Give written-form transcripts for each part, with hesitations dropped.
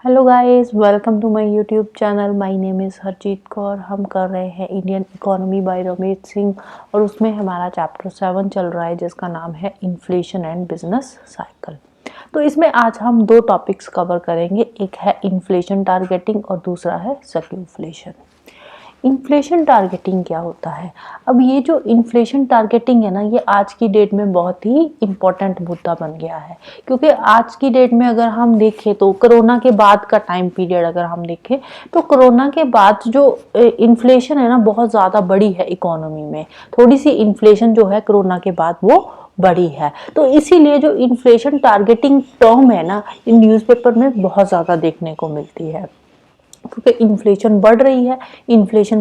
Hello guys, welcome to my YouTube channel. My name is Harjeet Kaur. हम कर रहे हैं Indian economy by Ramesh Singh और उसमें हमारा चैप्टर 7 चल रहा है जिसका नाम है इन्फ्लेशन एंड बिजनेस साइकिल। तो इसमें आज हम दो टॉपिक्स कवर करेंगे, एक है इन्फ्लेशन टारगेटिंग और दूसरा है स्टैग्फ्लेशन। इन्फ्लेशन टारगेटिंग क्या होता है? अब ये जो इन्फ्लेशन टारगेटिंग है ना, ये आज की डेट में बहुत ही इम्पोर्टेंट मुद्दा बन गया है, क्योंकि आज की डेट में अगर हम देखें तो कोरोना के बाद का टाइम पीरियड अगर हम देखें तो कोरोना के बाद जो इन्फ्लेशन है ना बहुत ज़्यादा बड़ी है इकोनॉमी में। थोड़ी सी इन्फ्लेशन जो है कोरोना के बाद वो बड़ी है, तो इसीलिए जो इन्फ्लेशन टारगेटिंग टर्म है ना इन न्यूज़पेपर में बहुत ज़्यादा देखने को मिलती है, क्योंकि इन्फ्लेशन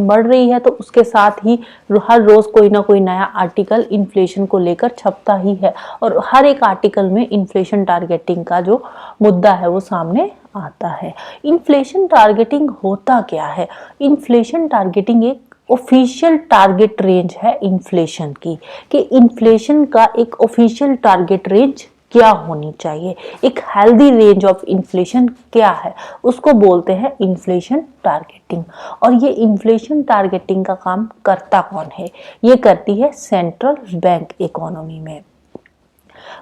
बढ़ रही है तो उसके साथ ही हर रोज कोई ना कोई नया आर्टिकल इन्फ्लेशन को लेकर छपता ही है और हर एक आर्टिकल में इन्फ्लेशन टारगेटिंग का जो मुद्दा है वो सामने आता है। इन्फ्लेशन टारगेटिंग होता क्या है? इन्फ्लेशन टारगेटिंग एक ऑफिशियल टारगेट रेंज है इन्फ्लेशन की, कि इन्फ्लेशन का एक ऑफिशियल टारगेट रेंज क्या होनी चाहिए, एक हेल्दी रेंज ऑफ इन्फ्लेशन क्या है, उसको बोलते हैं इन्फ्लेशन टारगेटिंग। और ये इन्फ्लेशन टारगेटिंग का काम करता कौन है? ये करती है सेंट्रल बैंक इकोनॉमी में।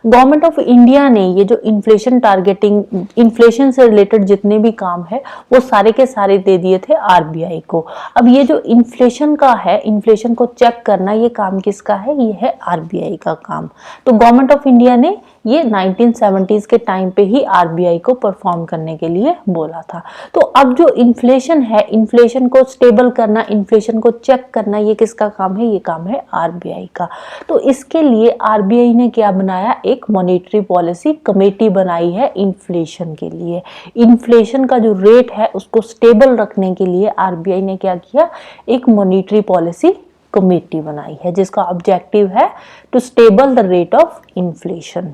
गवर्नमेंट ऑफ इंडिया ने ये जो इन्फ्लेशन टारगेटिंग, इन्फ्लेशन से रिलेटेड जितने भी काम है वो सारे के सारे दे दिए थे आरबीआई को। अब ये जो इन्फ्लेशन का है, इन्फ्लेशन को चेक करना, ये काम किसका है? ये है आरबीआई का काम। तो गवर्नमेंट ऑफ इंडिया ने ये 1970s के टाइम पे ही आरबीआई को परफॉर्म करने के लिए बोला था। तो अब जो इन्फ्लेशन है, इन्फ्लेशन को स्टेबल करना, इन्फ्लेशन को चेक करना, ये किसका काम है? ये काम है आरबीआई का। तो इसके लिए आरबीआई ने क्या बनाया? एक मॉनेटरी पॉलिसी कमेटी बनाई है इन्फ्लेशन के लिए। इन्फ्लेशन का जो रेट है उसको स्टेबल रखने के लिए आरबीआई ने क्या किया? एक मॉनेटरी पॉलिसी कमेटी बनाई है जिसका ऑब्जेक्टिव है to stable the rate of inflation.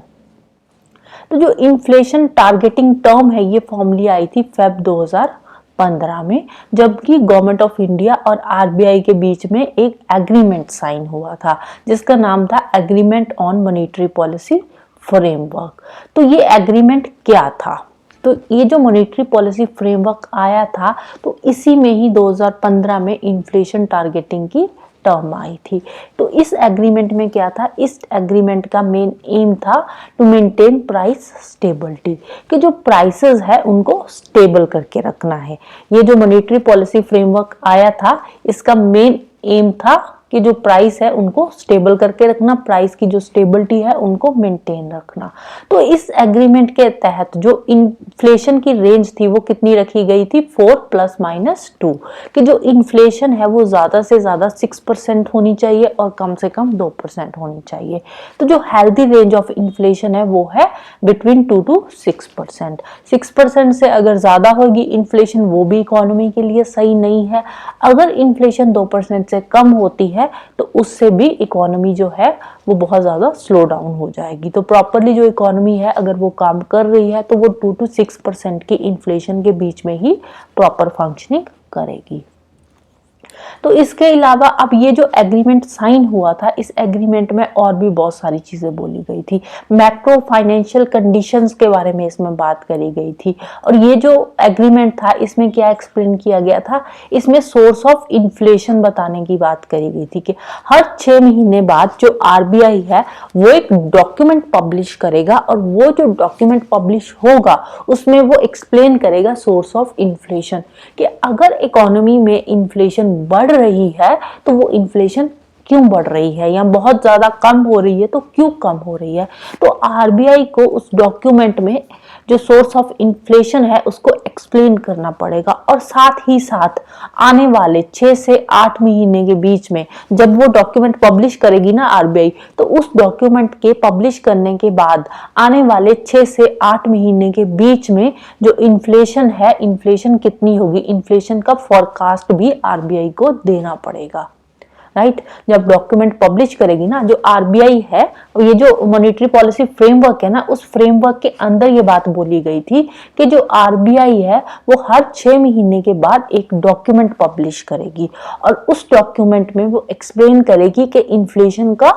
तो जो इन्फ्लेशन टारगेटिंग टर्म है ये फॉर्मली आई थी फेब 2015 में, जबकि गवर्नमेंट ऑफ इंडिया और आरबीआई के बीच में एक एग्रीमेंट साइन हुआ था जिसका नाम था agreement on monetary policy framework. तो ये एग्रीमेंट क्या था? तो ये जो मॉनेटरी पॉलिसी फ्रेमवर्क आया था तो इसी में ही 2015 में इन्फ्लेशन टारगेटिंग की टर्म आई थी। तो इस एग्रीमेंट में क्या था? इस एग्रीमेंट का मेन एम था टू मेंटेन प्राइस स्टेबिलिटी, कि जो प्राइसेस है उनको स्टेबल करके रखना है। ये जो मॉनेटरी पॉलिसी फ्रेमवर्क आया था इसका मेन एम था कि जो प्राइस है उनको स्टेबल करके रखना, प्राइस की जो स्टेबिलिटी है उनको मेंटेन रखना। तो इस एग्रीमेंट के तहत जो इन्फ्लेशन की रेंज थी वो कितनी रखी गई थी? 4 + -2, कि जो इन्फ्लेशन है वो ज्यादा से ज्यादा 6% होनी चाहिए और कम से कम 2% होनी चाहिए। तो जो हेल्दी रेंज ऑफ इन्फ्लेशन है वो है बिटवीन 2 to 6%। 6% से अगर ज्यादा होगी इन्फ्लेशन वो भी इकोनॉमी के लिए सही नहीं है। अगर इन्फ्लेशन 2% से कम होती है तो उससे भी इकोनॉमी जो है वो बहुत ज्यादा स्लो डाउन हो जाएगी। तो प्रॉपरली जो इकोनॉमी है अगर वो काम कर रही है तो वो 2 to 6% की इन्फ्लेशन के बीच में ही प्रॉपर फंक्शनिंग करेगी। तो इसके अलावा अब ये जो एग्रीमेंट साइन हुआ था, इस एग्रीमेंट में और भी बहुत सारी चीजें बोली गई थी। मैक्रो फाइनेंशियल कंडीशंस के बारे में इसमें बात करी गई थी। और ये जो एग्रीमेंट था इसमें क्या एक्सप्लेन किया गया था? इसमें सोर्स ऑफ इन्फ्लेशन बताने की बात करी गई थी कि हर 6 महीने बाद जो आरबीआई है वो एक डॉक्यूमेंट पब्लिश करेगा और वो जो डॉक्यूमेंट पब्लिश होगा उसमें वो एक्सप्लेन करेगा सोर्स ऑफ इन्फ्लेशन, कि अगर इकोनॉमी में इन्फ्लेशन बढ़ रही है तो वो इन्फ्लेशन क्यों बढ़ रही है, या बहुत ज्यादा कम हो रही है तो क्यों कम हो रही है। तो आरबीआई को उस डॉक्यूमेंट में जो सोर्स ऑफ इन्फ्लेशन है उसको एक्सप्लेन करना पड़ेगा और साथ ही साथ आने वाले 6 से 8 महीने के बीच में जब वो डॉक्यूमेंट पब्लिश करेगी ना आरबीआई, तो उस डॉक्यूमेंट के पब्लिश करने के बाद आने वाले 6 से 8 महीने के बीच में जो इन्फ्लेशन है, इन्फ्लेशन कितनी होगी, इन्फ्लेशन का फोरकास्ट भी आरबीआई को देना पड़ेगा। राइट, जब डॉक्यूमेंट पब्लिश करेगी ना जो आरबीआई है, ये जो मॉनेटरी पॉलिसी फ्रेमवर्क है ना, उस फ्रेमवर्क के अंदर ये बात बोली गई थी कि जो आरबीआई है वो हर 6 महीने के बाद एक डॉक्यूमेंट पब्लिश करेगी और उस डॉक्यूमेंट में वो एक्सप्लेन करेगी कि इन्फ्लेशन का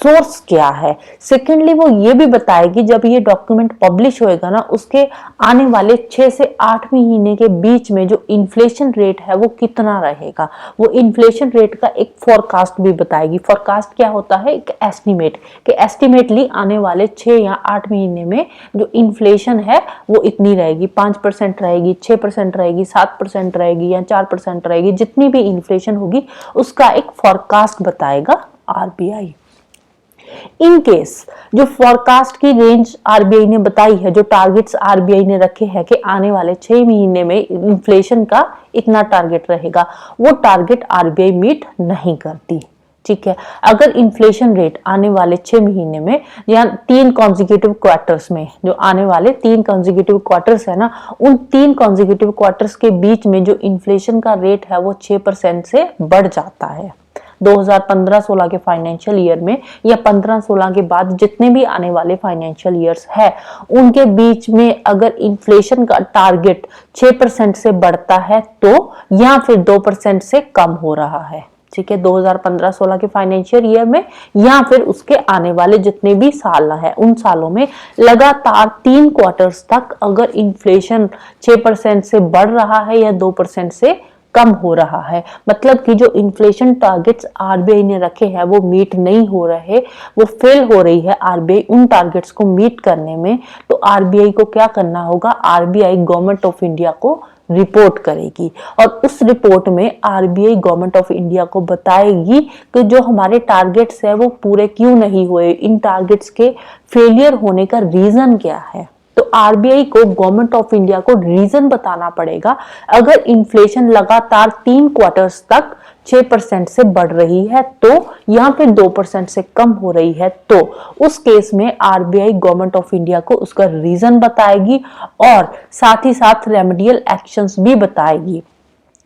सोर्स क्या है। सेकेंडली वो ये भी बताएगी जब ये डॉक्यूमेंट पब्लिश होएगा ना, उसके आने वाले 6 से 8 महीने के बीच में जो इन्फ्लेशन रेट है वो कितना रहेगा। वो इन्फ्लेशन रेट का एक फोरकास्ट भी बताएगी। फोरकास्ट क्या होता है, एक एस्टिमेट, कि एस्टिमेटली आने वाले 6 या 8 महीने में जो इन्फ्लेशन है वो इतनी रहेगी, 5% रहेगी, 6% रहेगी, 7% रहेगी या 4% रहेगी। जितनी भी इन्फ्लेशन होगी उसका एक फोरकास्ट बताएगा आरबीआई। इन केस जो फोरकास्ट की रेंज आरबीआई ने बताई है, जो टारगेट्स आरबीआई ने रखे हैं कि आने वाले 6 महीने में इन्फ्लेशन का इतना टारगेट रहेगा, वो टारगेट आरबीआई मीट नहीं करती। ठीक है, अगर इन्फ्लेशन रेट आने वाले 6 महीने में या 3 कॉन्जिक्यूटिव क्वार्टर्स में, जो आने वाले 3 कॉन्जिक्यूटिव क्वार्टर्स है ना, उन 3 कॉन्जिक्यूटिव क्वार्टर्स के बीच में जो इन्फ्लेशन का रेट है वो 6% से बढ़ जाता है 2015-16 के फाइनेंशियल ईयर में, या 15-16 के बाद जितने भी आने वाले फाइनेंशियल ईयर्स है उनके बीच में अगर इन्फ्लेशन का टारगेट 6% से बढ़ता है तो, या फिर 2% से कम हो रहा है, ठीक है, 2015-16 के फाइनेंशियल ईयर में या फिर उसके आने वाले जितने भी साल है उन सालों में लगातार 3 क्वार्टर्स तक अगर इन्फ्लेशन 6% से बढ़ रहा है या 2% से कम हो रहा है, मतलब कि जो इन्फ्लेशन टारगेट्स आरबीआई ने रखे हैं वो मीट नहीं हो रहे, वो फेल हो रही है आरबीआई उन टारगेट्स को मीट करने में, तो आरबीआई को क्या करना होगा, आरबीआई गवर्नमेंट ऑफ इंडिया को रिपोर्ट करेगी और उस रिपोर्ट में आरबीआई गवर्नमेंट ऑफ इंडिया को बताएगी कि जो हमारे टारगेट्स है वो पूरे क्यों नहीं हुए, इन टारगेट्स के फेलियर होने का रीजन क्या है। तो आरबीआई को गवर्नमेंट ऑफ इंडिया को रीजन बताना पड़ेगा। अगर इन्फ्लेशन लगातार 3 क्वार्टर्स तक 6% से बढ़ रही है तो, या फिर 2% से कम हो रही है तो, उस केस में आरबीआई गवर्नमेंट ऑफ इंडिया को उसका रीजन बताएगी और साथ ही साथ रेमेडियल एक्शंस भी बताएगी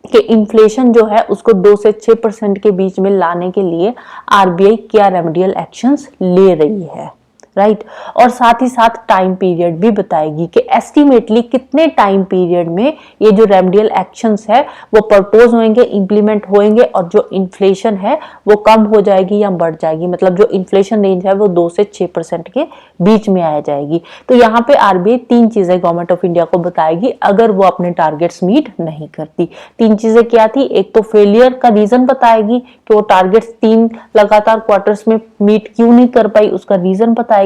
कि इन्फ्लेशन जो है उसको 2 से 6% के बीच में लाने के लिए आरबीआई क्या रेमेडियल एक्शंस ले रही है, राइट। और साथ ही साथ टाइम पीरियड भी बताएगी कि एस्टिमेटली कितने टाइम पीरियड में ये जो रेमेडियल एक्शंस है वो प्रपोज होंगे, इंप्लीमेंट होंगे और जो इन्फ्लेशन है वो कम हो जाएगी या बढ़ जाएगी, मतलब जो इन्फ्लेशन रेंज है वो 2 से 6% के बीच में आ जाएगी। तो यहाँ पे आरबीआई 3 चीजें गवर्नमेंट ऑफ इंडिया को बताएगी अगर वो अपने टारगेट्स मीट नहीं करती। 3 चीजें क्या थी, एक तो फेलियर का रीजन बताएगी कि वो टारगेट्स 3 लगातार क्वार्टर्स में मीट क्यों नहीं कर पाई, उसका रीजन बताएगी।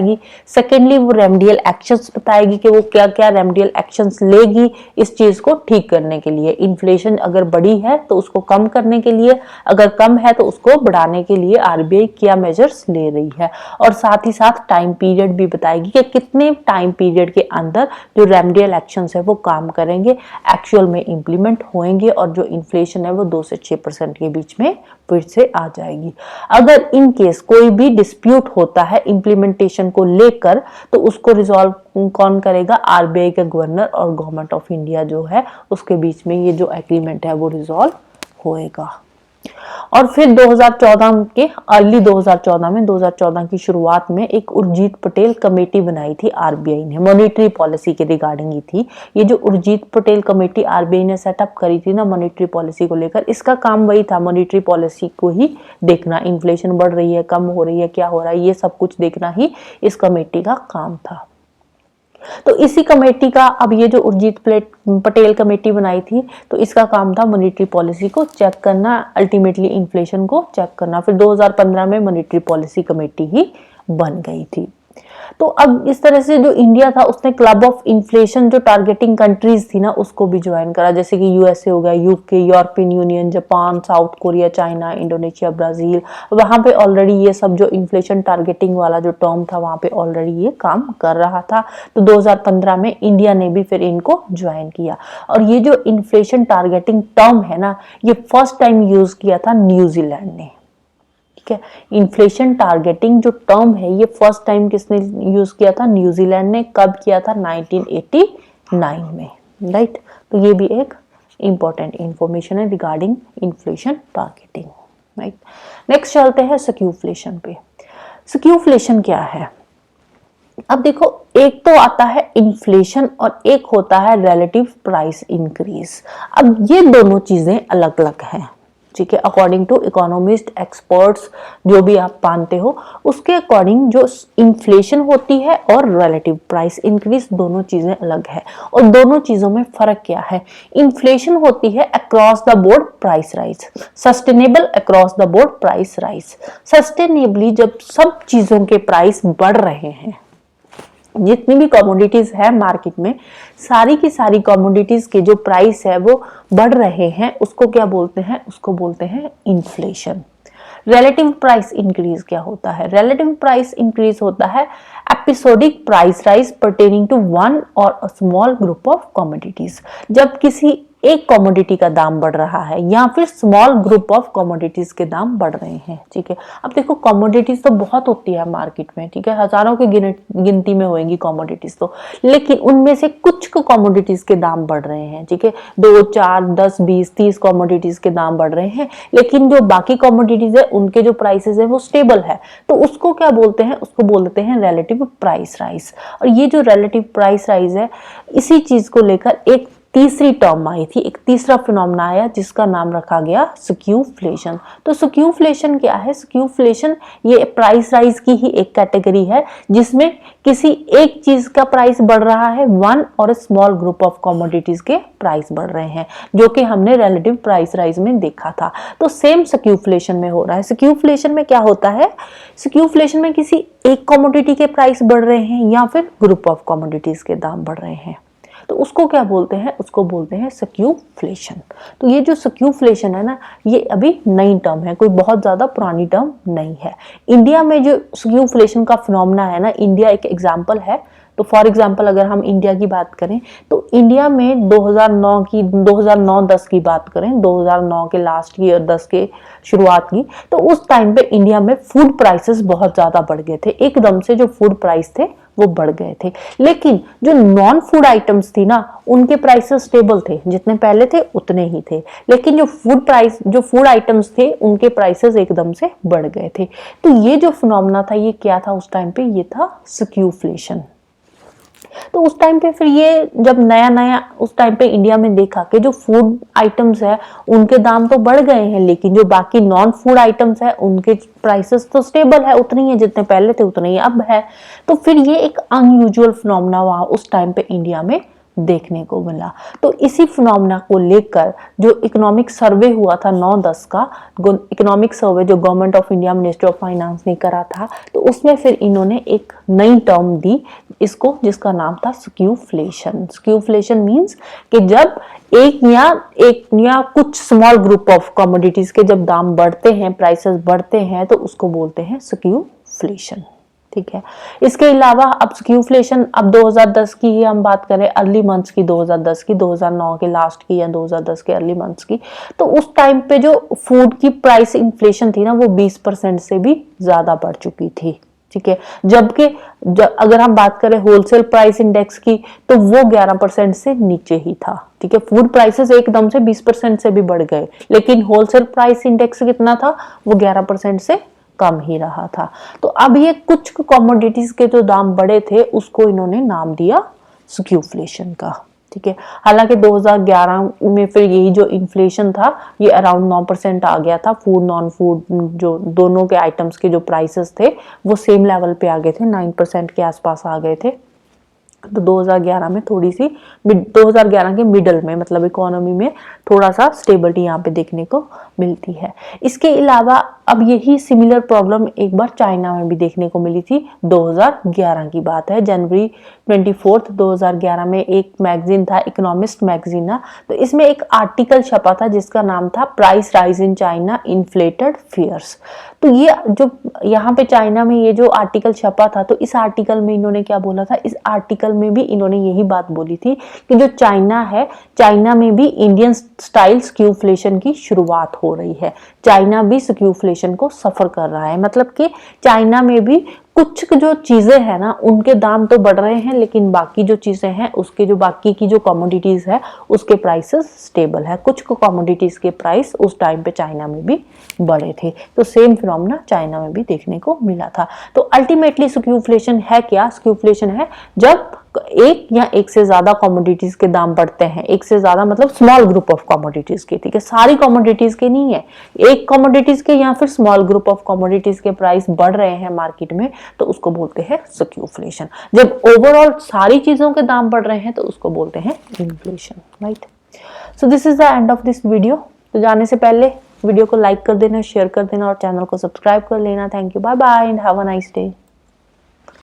सेकेंडली वो रेमेडियल एक्शंस बताएगी कि वो क्या क्या रेमेडियल एक्शंस लेगी इस चीज को ठीक करने के लिए। इन्फ्लेशन अगर बढ़ी है तो उसको कम करने के लिए, अगर कम है तो उसको बढ़ाने के लिए आरबीआई क्या मेजर्स ले रही है। और साथ ही साथ टाइम पीरियड भी बताएगी कि कितने टाइम पीरियड के अंदर जो रेमेडियल एक्शंस है वो काम करेंगे, एक्चुअल में इंप्लीमेंट होंगे और जो इन्फ्लेशन है वो 2 से 6% के बीच में फिर से आ जाएगी। अगर इन केस कोई भी डिस्प्यूट होता है इंप्लीमेंटेशन को लेकर तो उसको रिजॉल्व कौन करेगा, आरबीआई के गवर्नर और गवर्नमेंट ऑफ इंडिया जो है उसके बीच में ये जो एग्रीमेंट है वो रिजॉल्व होएगा। और फिर 2014 के अर्ली 2014 में 2014 की शुरुआत में एक उर्जित पटेल कमेटी बनाई थी आरबीआई ने, मॉनेटरी पॉलिसी के रिगार्डिंग ही थी। ये जो उर्जित पटेल कमेटी आरबीआई ने सेटअप करी थी ना मॉनेटरी पॉलिसी को लेकर, इसका काम वही था मॉनेटरी पॉलिसी को ही देखना, इन्फ्लेशन बढ़ रही है, कम हो रही है, क्या हो रहा है, ये सब कुछ देखना ही इस कमेटी का काम था। तो इसी कमेटी का अब ये जो उर्जित पटेल कमेटी बनाई थी तो इसका काम था मॉनेटरी पॉलिसी को चेक करना, अल्टीमेटली इन्फ्लेशन को चेक करना। फिर 2015 में मॉनेटरी पॉलिसी कमेटी ही बन गई थी। तो अब इस तरह से जो इंडिया था उसने क्लब ऑफ इन्फ्लेशन जो टारगेटिंग कंट्रीज थी ना उसको भी ज्वाइन करा, जैसे कि यूएसए हो गया, UK, European union, Japan, south Korea, China, Indonesia, Brazil. वहां पे ऑलरेडी ये सब जो इन्फ्लेशन टारगेटिंग वाला जो टर्म था वहां पे ऑलरेडी ये काम कर रहा था। तो 2015 में इंडिया ने भी फिर इनको ज्वाइन किया। और ये जो इन्फ्लेशन टारगेटिंग टर्म है ना ये फर्स्ट टाइम यूज किया था न्यूजीलैंड ने। इन्फ्लेशन टारगेटिंग जो टर्म है ये फर्स्ट टाइम किसने यूज किया था, न्यूजीलैंड ने। कब किया था, 1989 में, राइट। तो ये भी एक इंपॉर्टेंट इंफॉर्मेशन है regarding inflation targeting, right. Next चलते हैं स्क्यूफ्लेशन पे। स्क्यूफ्लेशन क्या है, अब देखो एक तो आता है इन्फ्लेशन और एक होता है रिलेटिव प्राइस इंक्रीज। अब ये दोनों चीजें अलग अलग हैं, ठीक है, अकॉर्डिंग टू इकोनॉमिस्ट, एक्सपर्ट्स, जो भी आप मानते हो, उसके अकॉर्डिंग जो इन्फ्लेशन होती है और रिलेटिव प्राइस इंक्रीज, दोनों चीजें अलग है। और दोनों चीजों में फर्क क्या है? इन्फ्लेशन होती है across the board price rise, sustainable across the board price rise. Sustainably जब सब चीजों के प्राइस बढ़ रहे हैं, जितनी भी कमोडिटीज है मार्केट में, सारी की सारी कमोडिटीज के जो प्राइस है वो बढ़ रहे हैं, उसको क्या बोलते हैं? उसको बोलते हैं इन्फ्लेशन। रिलेटिव प्राइस इंक्रीज क्या होता है? रिलेटिव प्राइस इंक्रीज होता है episodic price rise pertaining to one और a small group of commodities. जब किसी एक कमोडिटी का दाम बढ़ रहा है या फिर स्मॉल ग्रुप ऑफ कमोडिटीज के दाम बढ़ रहे हैं, ठीक है। अब देखो कमोडिटीज तो बहुत होती है मार्केट में, ठीक है, हजारों की गिनती में होंगी कमोडिटीज तो, लेकिन उनमें से कुछ कमोडिटीज के दाम बढ़ रहे हैं, ठीक है, 2, 4, 10, 20, 30 कमोडिटीज के दाम बढ़ रहे हैं, लेकिन जो बाकी कमोडिटीज है उनके जो प्राइसेस है वो स्टेबल है, तो उसको क्या बोलते हैं? उसको बोलते हैं रिलेटिव प्राइस राइज। और ये जो रिलेटिव प्राइस राइज है, इसी चीज को लेकर एक तीसरी टर्म आई थी, एक तीसरा फिनोमेना आया जिसका नाम रखा गया स्क्यूफ्लेशन। तो स्क्यूफ्लेशन क्या है? स्क्यूफ्लेशन ये प्राइस राइज की ही एक कैटेगरी है जिसमें किसी एक चीज का प्राइस बढ़ रहा है, वन और स्मॉल ग्रुप ऑफ कमोडिटीज के प्राइस बढ़ रहे हैं, जो कि हमने रिलेटिव प्राइस राइज में देखा था। तो सेम स्क्यूफ्लेशन में हो रहा है। स्क्यूफ्लेशन में क्या होता है? स्क्यूफ्लेशन में किसी एक कमोडिटी के प्राइस बढ़ रहे हैं या फिर ग्रुप ऑफ कमोडिटीज के दाम बढ़ रहे हैं, तो उसको क्या बोलते हैं? उसको बोलते हैं स्क्यूफ्लेशन। तो ये जो स्क्यूफ्लेशन है ना, ये अभी नई टर्म है, कोई बहुत ज्यादा पुरानी टर्म नहीं है। इंडिया में जो स्क्यूफ्लेशन का फिनोमेना है ना, इंडिया एक एग्जांपल है। तो फॉर एग्जांपल अगर हम इंडिया की बात करें तो इंडिया में 2009-10 की बात करें, 2009 के लास्ट ईयर 10 के शुरुआत की, तो उस टाइम पे इंडिया में फूड प्राइसेस बहुत ज्यादा बढ़ गए थे। एकदम से जो फूड प्राइस थे वो बढ़ गए थे, लेकिन जो नॉन फूड आइटम्स थी ना, उनके प्राइसेस स्टेबल थे, जितने पहले थे उतने ही थे, लेकिन जो फूड आइटम्स थे उनके प्राइसेस एकदम से बढ़ गए थे। तो ये जो फिनोमेना था, ये क्या था उस टाइम पे? ये था स्क्यूफ्लेशन। तो उस टाइम पे फिर ये जब नया उस टाइम पे इंडिया में देखा कि जो फूड आइटम्स है उनके दाम तो बढ़ गए हैं, लेकिन जो बाकी नॉन फूड आइटम्स है उनके प्राइसेस तो स्टेबल है, उतने ही है, जितने पहले थे उतने ही अब है। तो फिर ये एक अनयूजुअल फिनोमेना वहां उस टाइम पे इंडिया में देखने को मिला। तो इसी फिनोमेना को लेकर जो इकोनॉमिक सर्वे हुआ था 9-10 का, इकोनॉमिक सर्वे जो government of India ministry of finance ने करा था, तो उसमें फिर इन्होंने एक नई टर्म दी इसको, जिसका नाम था स्क्यूफ्लेशन। स्क्यूफ्लेशन मींस कि जब एक या कुछ स्मॉल ग्रुप ऑफ कमोडिटीज के जब दाम बढ़ते हैं, प्राइसेस बढ़ते हैं, तो उसको बोलते हैं स्क्यूफ्लेशन, ठीक है। इसके अलावा अब स्क्यूफ्लेशन, अब 2010 की ही हम बात करें, अर्ली मंथ्स की, 2010 की, 2009 के लास्ट की या 2010 के अर्ली मंथ्स की, तो उस टाइम पे जो फूड की प्राइस इन्फ्लेशन थी ना, वो 20% से भी ज्यादा बढ़ चुकी थी, ठीक है। जबकि अगर हम बात करें होलसेल प्राइस इंडेक्स की, तो वो 11% से नीचे ही था, ठीक है। फूड प्राइसेस एकदम से 20% से भी बढ़ गए, लेकिन होलसेल प्राइस इंडेक्स कितना था? वो 11% से कम ही रहा था। तो अब ये कुछ कमोडिटीज के जो दाम बढ़े थे उसको इन्होंने नाम दिया स्क्यूफ्लेशन का, ठीक है। हालांकि 2011 में फिर यही जो इन्फ्लेशन था ये अराउंड 9% आ गया था। फूड नॉन फूड जो दोनों के आइटम्स के जो प्राइसेस थे वो सेम लेवल पे आ गए थे, 9% के आसपास आ गए थे। तो 2011 में थोड़ी सी 2011 के मिडल में, मतलब इकोनॉमी में थोड़ा सा स्टेबिलिटी यहाँ पे देखने को मिलती है। इसके अलावा अब यही सिमिलर प्रॉब्लम एक बार चाइना में भी देखने को मिली थी। 2011 की बात है, जनवरी 24 2011 में एक मैगजीन था, इकोनॉमिस्ट मैगजीन ना, तो इसमें एक आर्टिकल छपा था जिसका नाम था price rise in China inflated fears. तो ये जो यहाँ पे चाइना में ये जो आर्टिकल छपा था, तो इस आर्टिकल में इन्होंने क्या बोला था? इस आर्टिकल में भी इन्होंने यही बात बोली थी कि जो चाइना है, चाइना में भी इंडियन स्टाइल स्क्यूफ्लेशन की शुरुआत हो रही है। चाइना भी स्क्यूफ्लेशन को सफर कर रहा है, मतलब कि चाइना में भी कुछ जो चीजें हैं ना उनके दाम तो बढ़ रहे हैं, लेकिन बाकी जो चीजें हैं उसके जो बाकी की जो कमोडिटीज है उसके प्राइसेस स्टेबल है। कुछ कमोडिटीज के प्राइस उस टाइम पे चाइना में भी बढ़े थे। तो सेम फिनोमेना चाइना में भी देखने को मिला था। तो अल्टीमेटली स्क्यूफ्लेशन है क्या? स्क्यूफ्लेशन है जब एक या एक से ज्यादा कमोडिटीज के दाम बढ़ते हैं, एक से ज्यादा मतलब स्मॉल ग्रुप ऑफ कमोडिटीज के, ठीक है, सारी कमोडिटीज के नहीं है, एक कमोडिटीज के या फिर स्मॉल ग्रुप ऑफ कमोडिटीज के प्राइस बढ़ रहे हैं मार्केट में तो उसको बोलते हैं स्क्यूफ्लेशन। जब ओवरऑल सारी चीजों के दाम बढ़ रहे हैं तो उसको बोलते हैं inflation, right. So this is the end of this video. तो जाने से पहले वीडियो को लाइक कर देना, शेयर कर देना और चैनल को सब्सक्राइब कर लेना। Thank you, bye bye and have a nice day.